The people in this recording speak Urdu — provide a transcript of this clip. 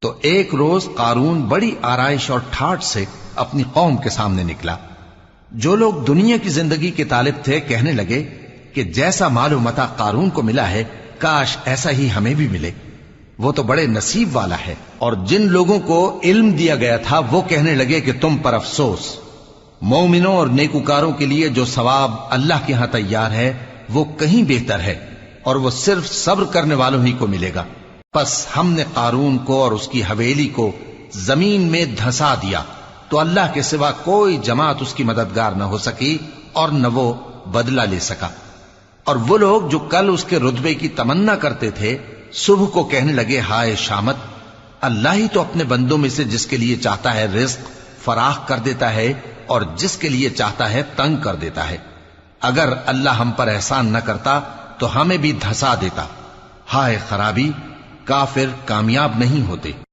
تو ایک روز قارون بڑی آرائش اور ٹھاٹ سے اپنی قوم کے سامنے نکلا۔ جو لوگ دنیا کی زندگی کے طالب تھے کہنے لگے کہ جیسا مال و متاع قارون کو ملا ہے کاش ایسا ہی ہمیں بھی ملے، وہ تو بڑے نصیب والا ہے۔ اور جن لوگوں کو علم دیا گیا تھا وہ کہنے لگے کہ تم پر افسوس، مومنوں اور نیکوکاروں کے لیے جو ثواب اللہ کے ہاں تیار ہے وہ کہیں بہتر ہے، اور وہ صرف صبر کرنے والوں ہی کو ملے گا۔ پس ہم نے قارون کو اور اس کی حویلی کو زمین میں دھسا دیا تو اللہ کے سوا کوئی جماعت اس کی مددگار نہ ہو سکی اور نہ وہ بدلہ لے سکا۔ اور وہ لوگ جو کل اس کے رتبے کی تمنا کرتے تھے صبح کو کہنے لگے ہائے شامت، اللہ ہی تو اپنے بندوں میں سے جس کے لیے چاہتا ہے رزق فراخ کر دیتا ہے اور جس کے لیے چاہتا ہے تنگ کر دیتا ہے۔ اگر اللہ ہم پر احسان نہ کرتا تو ہمیں بھی دھسا دیتا۔ ہائے خرابی، کافر کامیاب نہیں ہوتے۔